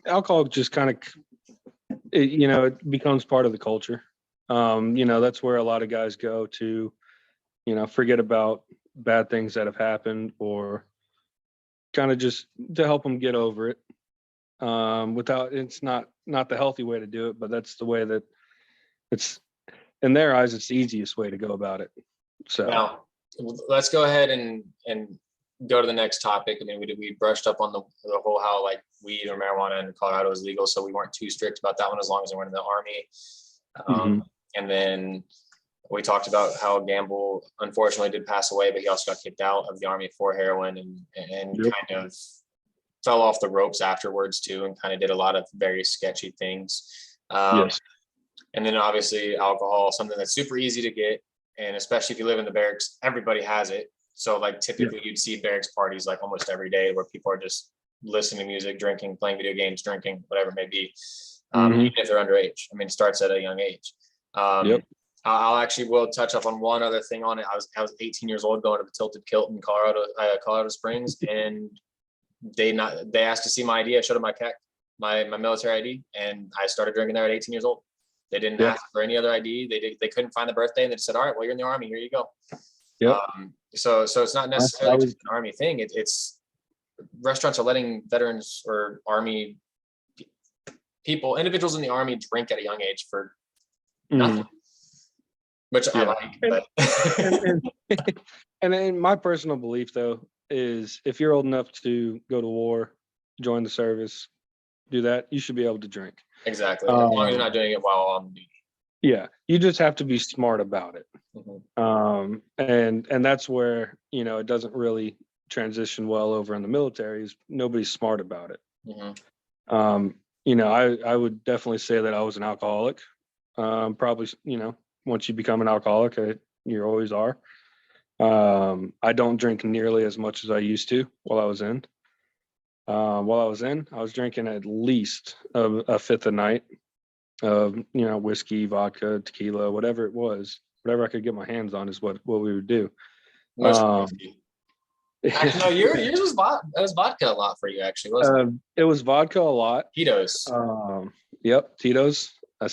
alcohol just kind of, it becomes part of the culture. That's where a lot of guys go to, forget about bad things that have happened, or kind of just to help them get over it. Without, it's not the healthy way to do it, but that's the way that it's, in their eyes, it's the easiest way to go about it. So now let's go ahead and go to the next topic. I mean, we brushed up on the whole how like weed or marijuana in Colorado is legal, so we weren't too strict about that one as long as they weren't in the Army. And then we talked about how Gamble unfortunately did pass away, but he also got kicked out of the Army for heroin and kind of fell off the ropes afterwards too, and kind of did a lot of very sketchy things. Yes. And then obviously alcohol, something that's super easy to get. And especially if you live in the barracks, everybody has it. So like typically you'd see barracks parties like almost every day where people are just listening to music, drinking, playing video games, drinking, whatever it may be. Even if they're underage. I mean, it starts at a young age. I'll actually will touch up on one other thing on it. I was 18 years old going to the Tilted Kilt in Colorado Springs, and they asked to see my ID. I showed them my military ID, and I started drinking there at 18 years old. They didn't ask for any other ID. They couldn't find the birthday, and they just said, all right, well, you're in the Army, here you go. So it's not necessarily just an Army thing. It's restaurants are letting veterans or Army people, individuals in the Army, drink at a young age for nothing, which I like. But and in my personal belief, though, is if you're old enough to go to war, join the service, do that, you should be able to drink. Exactly. As long as you're not doing it while on duty. Yeah, you just have to be smart about it. And that's where, it doesn't really transition well over in the military, is nobody's smart about it. I would definitely say that I was an alcoholic. Probably, once you become an alcoholic, you always are. I don't drink nearly as much as I used to while I was in. I was drinking at least a fifth a night of, whiskey, vodka, tequila, whatever it was, whatever I could get my hands on is what we would do. Actually, no, yours was vodka a lot for you, actually, wasn't it? It was vodka a lot. Tito's. Yep, Tito's. I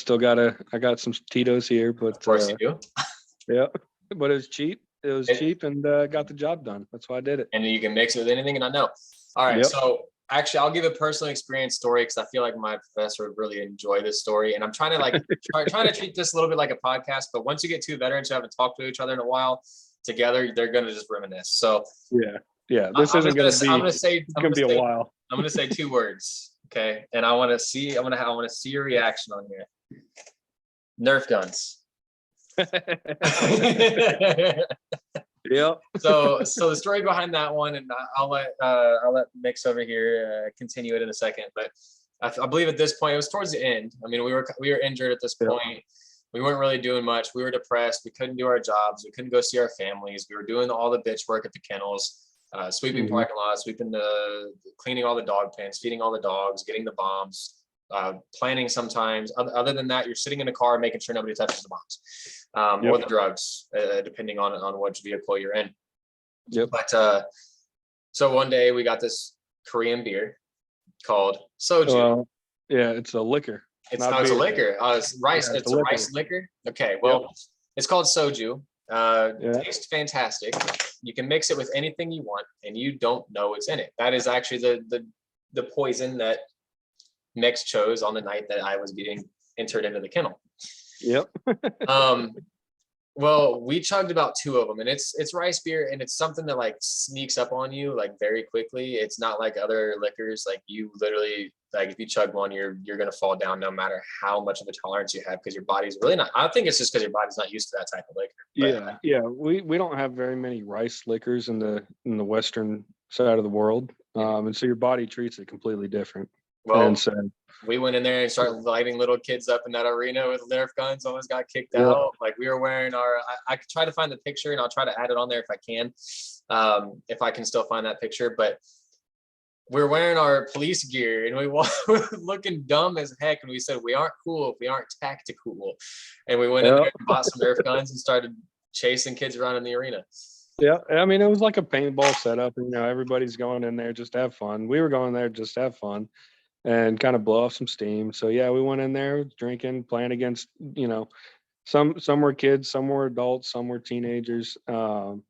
got some Tito's here, but of course you do. Yeah, but it was cheap. It was cheap and got the job done. That's why I did it. And you can mix it with anything, and I know. All right, so actually, I'll give a personal experience story because I feel like my professor would really enjoy this story. And I'm trying to trying to treat this a little bit like a podcast. But once you get two veterans who haven't talked to each other in a while together, they're going to just reminisce. So yeah, this isn't going to be. It's going to be a while. I'm going to say two words, okay? And I want to see your reaction on here. Nerf guns. Yep. So the story behind that one, and I'll let Mix over here continue it in a second. But I believe at this point it was towards the end. I mean, we were injured at this point. We weren't really doing much. We were depressed. We couldn't do our jobs. We couldn't go see our families. We were doing all the bitch work at the kennels, sweeping parking lots, cleaning all the dog pens, feeding all the dogs, getting the bombs. Planning sometimes. Other than that, you're sitting in a car making sure nobody touches the bombs or the drugs, depending on which vehicle you're in. But so one day we got this Korean beer called soju. It's a liquor. It's a liquor. It's rice. It's a rice liquor. Okay, well, it's called soju. Tastes fantastic. You can mix it with anything you want, and you don't know it's in it. That is actually the poison that Mix chose on the night that I was getting entered into the kennel. Well, we chugged about two of them, and it's rice beer, and it's something that like sneaks up on you like very quickly. It's not like other liquors. Like you literally, like if you chug one, you're gonna fall down no matter how much of a tolerance you have, because your body's really not. I think it's just because your body's not used to that type of liquor. But, we don't have very many rice liquors in the western side of the world, and so your body treats it completely different. Well, and so we went in there and started lighting little kids up in that arena with Nerf guns. Almost got kicked out. Like we were wearing I could try to find the picture and I'll try to add it on there if I can, if I can still find that picture. But we're wearing our police gear and we were looking dumb as heck. And we said, we aren't cool if we aren't tactical. And we went in there and bought some Nerf guns and started chasing kids around in the arena. Yeah, I mean, it was like a paintball setup. Everybody's going in there just to have fun. We were going there just to have fun. and kind of blow off some steam. So yeah, we went in there drinking, playing against, some were kids, some were adults, some were teenagers. And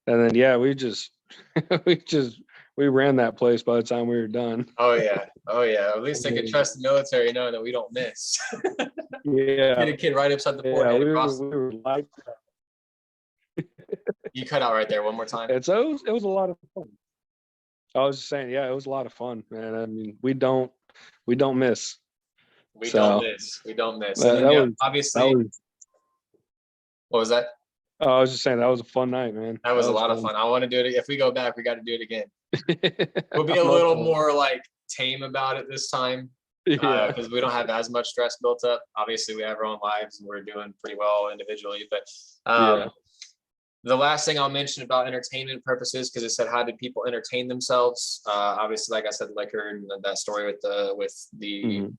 then yeah, we ran that place by the time we were done. Oh yeah. At least I can trust the military knowing that we don't miss. Yeah. Hit a kid right upside the Yeah, forehead. we were like, You cut out right there one more time. it was a lot of fun. I was just saying, yeah, it was a lot of fun, man. I mean, we don't miss. We don't miss. That was, obviously. What was that? Oh, I was just saying that was a fun night, man. That was a lot of fun. I want to do it. If we go back, we got to do it again. We'll be a little more like tame about it this time, because we don't have as much stress built up. Obviously, we have our own lives and we're doing pretty well individually. But the last thing I'll mention about entertainment purposes, because it said how did people entertain themselves? Obviously, like I said, liquor and that story with the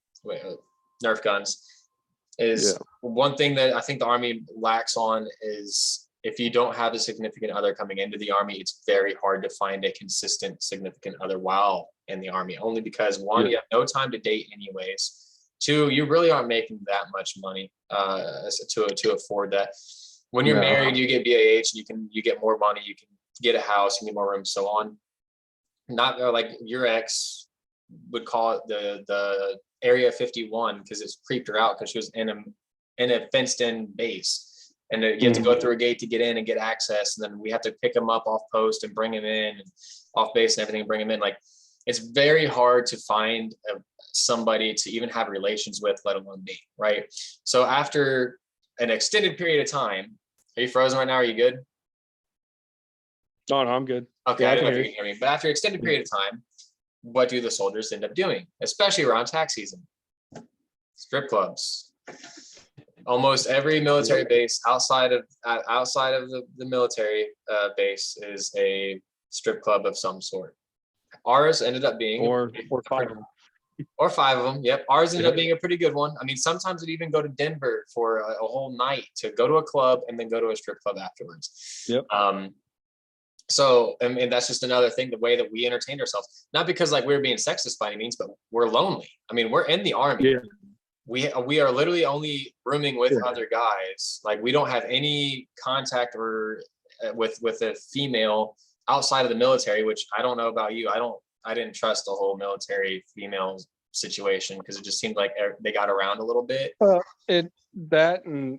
Nerf guns is one thing that I think the Army lacks on is if you don't have a significant other coming into the Army, it's very hard to find a consistent significant other while in the Army, only because one, you have no time to date anyways. Two, you really aren't making that much money to afford that. When you're married, you get BAH, you get more money, you can get a house, you get more room, so on. Not like your ex would call it the Area 51 because it's creeped her out because she was in a fenced-in base, and you have to go through a gate to get in and get access, and then we have to pick them up off post and bring them in, and off base and everything, and bring them in. Like, it's very hard to find somebody to even have relations with, let alone date, right? So after an extended period of time, are you frozen right now? Are you good? No, I'm good. Okay, I don't know if you can hear me. But after an extended period of time, what do the soldiers end up doing, especially around tax season? Strip clubs. Almost every military base outside of the military base is a strip club of some sort. Ours ended up being or 5 of them. Or 5 of them. Yep. Ours ended up being a pretty good one. I mean, sometimes we'd even go to Denver for a whole night to go to a club and then go to a strip club afterwards. Yep. So, I mean, that's just another thing, the way that we entertained ourselves, not because like we're being sexist by any means, but we're lonely. I mean, we're in the Army. Yeah. We are literally only rooming with other guys. Like, we don't have any contact or with a female outside of the military, which I don't know about you. I didn't trust the whole military female situation because it just seemed like they got around a little bit. And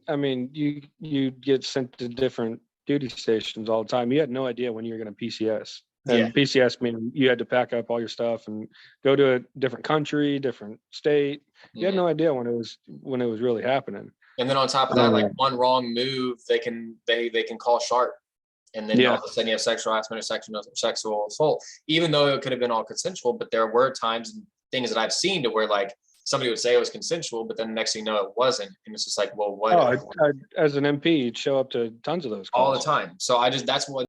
I mean, you get sent to different duty stations all the time. You had no idea when you were going to PCS. And PCS meaning you had to pack up all your stuff and go to a different country, different state. You had no idea when it was really happening. And then on top of that, like one wrong move, they can call sharp. And then all of a sudden you have sexual harassment or sexual assault, even though it could have been all consensual. But there were times and things that I've seen to where like somebody would say it was consensual, but then the next thing you know, it wasn't. And it's just like, well, what? As an MP, you'd show up to tons of those calls. All the time. So that's what